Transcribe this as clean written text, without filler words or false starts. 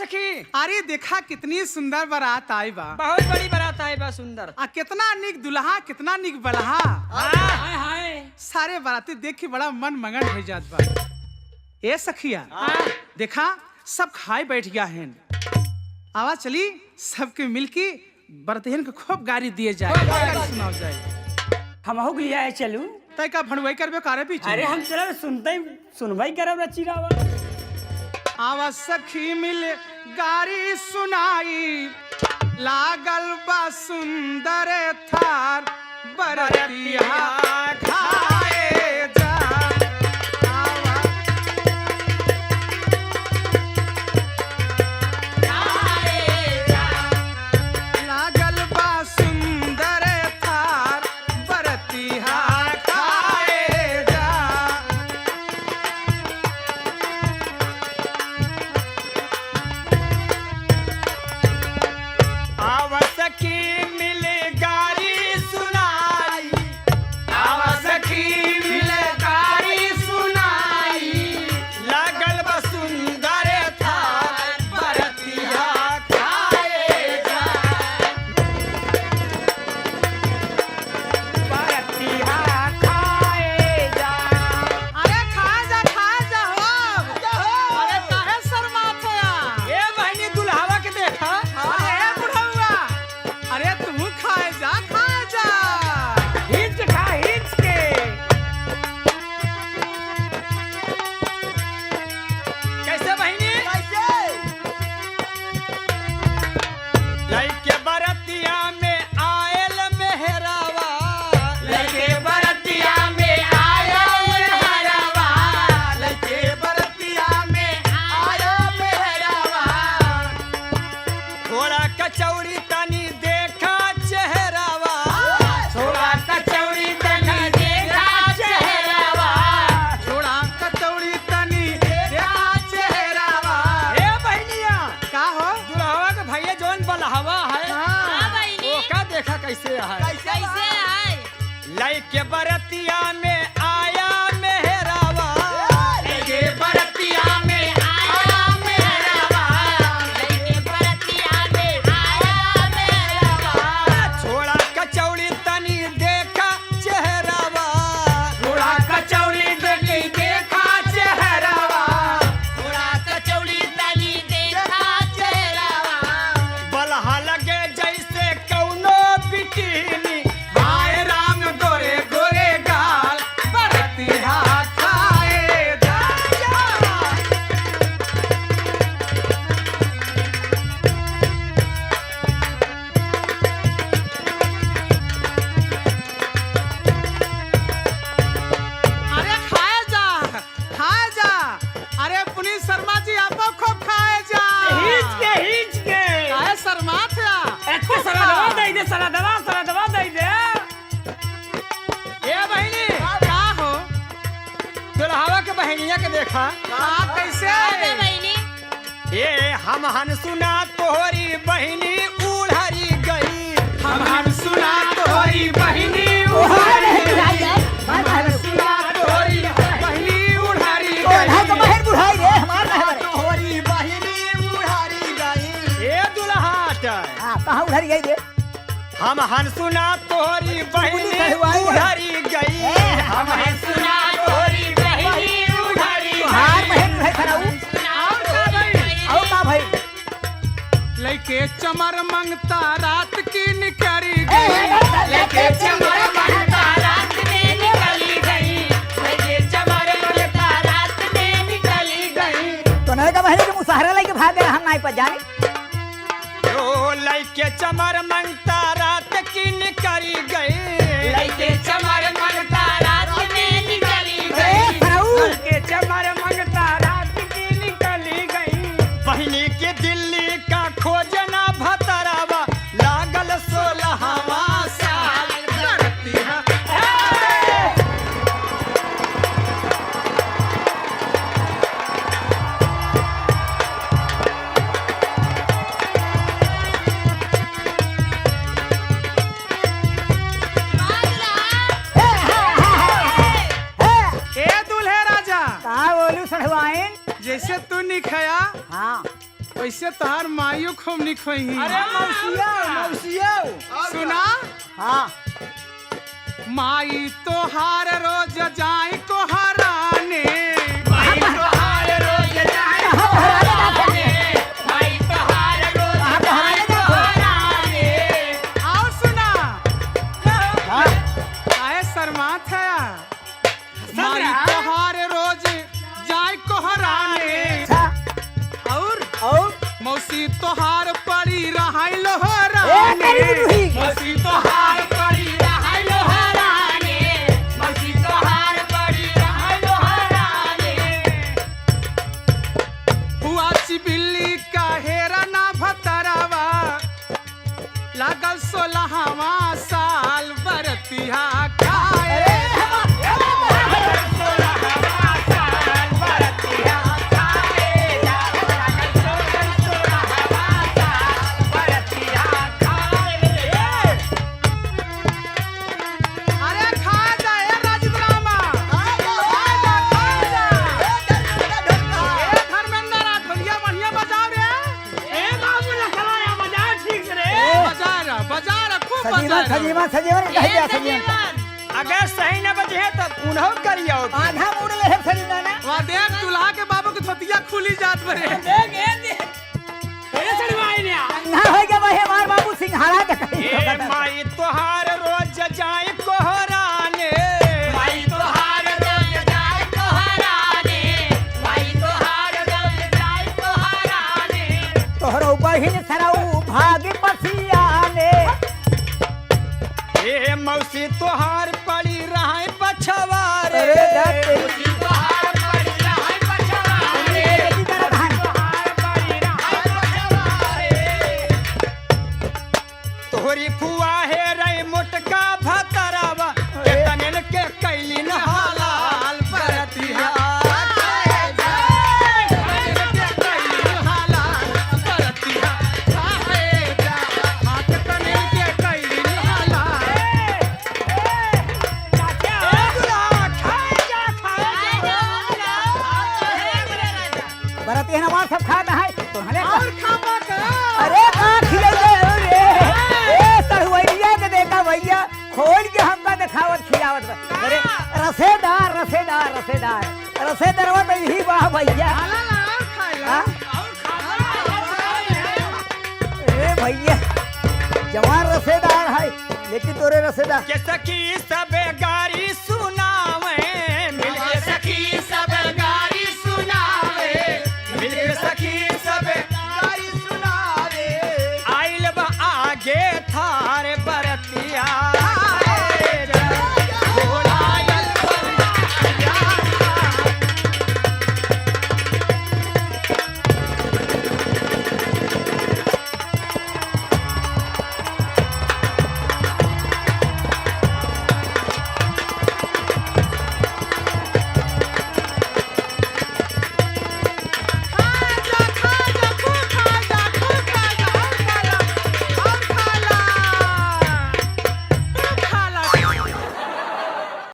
सखी? अरे देखा कितनी सुंदर बारात आई बा। बहुत बड़ी बारात आई बा, सुंदर। आ कितना निक दुल्हा कितना निक बल्हा। हाय हाय। सारे बाराती देख के बड़ा मन मगन हो जात बा। ए सखिया देखा सब खाए बैठ गया है। आवाज चली सबके मिलके बरतहन को खूब गाड़ी दिए जाए, सुनाओ जाए। हम हो गया है चलू। तय का भणवाई करबे कारे पीछे। अरे हम चला सुनते ही सुनवाई करब चिरावा। आवाज सखी मिल गाड़ी सुनाई लागल बा सुंदर थार बरतिया खाए जा। लागल बा सुंदर थार बरतिया खाए जा। सखी मिले गाड़ी सुनाई, सखी मिल गाड़ी सुनाई लागल बा सुंदर थार बरतिया खाए जा। बरतिया खाए जा। अरे खा जा हो। अरे काहे शर्मात है यार? ए बहनी दुल्हावा के देखा। अरे बुढ़उआ, अरे तू खाए जा। हिच खा हिच के। कैसे बहनी? लइके बरतिया में आयल मेहरावा, लगे बरतिया में आया मेहरावा, लगे बरतिया में आया मेहरावा। थोड़ा कचौड़ी तनी देखा चेहरावा, छोड़ा कचौड़ी तनी देखा चेहरावा, छोड़ा कचौड़ी तनी देखा चेहरावा। ए बहनिया का हो? दुल्हावा के भैया जौन बलहवा है, हाँ। वो का देखा कैसे है। लइके बरतिया में आया मेहरावा, लगे बरतिया में आया मेहरावा, लगे बरतिया में आया मेहरावा। छोड़ा कचौड़ी तनी देखा चेहरावा, थोड़ा कचौड़ी तनी देखा चेहरावा, थोड़ा कचौड़ी तनी देखा चेहरावा। बलहा लगे जैसे कौनो बिकिनी, हाय राम गोरे गोरे गाल बरतिया खाए जा। अरे खाए जा। अरे पुनीत शर्मा जी आप खूब खाए जा। हिच के काहे शर्मात है? एत्ते सारा दवा दे दे, सारा दवा दे दे। ए बहनी का हो? दुल्हावा के बहनिया के देखा। का कैसे? ये हम सुना तोहरी बहनी उड़हरी गई, हम सुना तोहरी बहिनी उड़ारी गई। हम सुना तोहरी बहिनी उड़ारी गई। तोहरी बहिनी उड़ारी गई। ए दुल्हाट कहाँ उधर गई रे? हम सुना तोहरी बहनी उड़हरी गई, हम सुना तोहरी बहिनी उड़ारी हार गई। बहन है खराऊ। और का भाई? आओ का भाई? लइके चमर मंगता रात की निकरी गई। लइके चमर मंगता रात में निकली गई। लइके चमर मंगता रात में निकली गई। तो नहीं का बहन के मुसहरा लेके भाग गए, हम नहीं पर जाने। ओ लइके चमर मंगता रात की निकली गई, लइके चमर मंगता रात में निकली ए गई। खराऊ। के चमर मंगता रात की निकली गई। बहनी के दिल्ली का खोजना भतरावा, लागल 16वां साल बरतिया जैसे तू नहीं खाया हाँ वैसे तोहार माइयो खूब निक होई अरे मौसिया मौसिया सुना हाँ माई तोहार रोज जाई को हराने आओ सुना आए शर्मात है माई तोहार रोज जाई को हराने और मौसी तोहार पड़ी रहाई लोहराने मौसी तोहार पड़ी रहाई लोहराने मौसी तोहार पड़ी रहाई लोहराने हुआ चिबिल्ली का हेरा ना भतरावा लागल 16वां साल बरतिया खाए अगर सही न बजे तो उन्हों करियो आधा मुड़ ले है सरीना ना वहाँ देख दुल्हा के बाबू की थोतिया खुली जात बरे ना हो गया वही हमार बाबू सिंघाड़ा के कहीं ए माई तोहार रोज जाए कोहराने माई तोहार रोज जाए कोहराने माई तोहार रोज जाए कोहराने तोहरो बहिन सरऊ भागी पसियाने ए मौसी तोहार पड़ी रहा पछवारे अरे दाते मौसी तोहार पड़ी रहाई पछवारे तोहार पड़ी रहाई पछवारे तोहरी फुआ है रे मोटका भतरावा तनन के कैली न हालाल बरतिया बरत ये हमार सब खाता है तो हले और खामा का अरे का खिले रे ए सरवैया के देखा भैया खोल के हमका दिखावत खिलावत अरे रसेदार रसेदार रसेदार रसेदारवा तो यही वाह भैया हाँ? ए भैया जवान रसेदार है लेकिन तोरे रसेदार के सखी सब गारी सुनावे मिल के सखी सब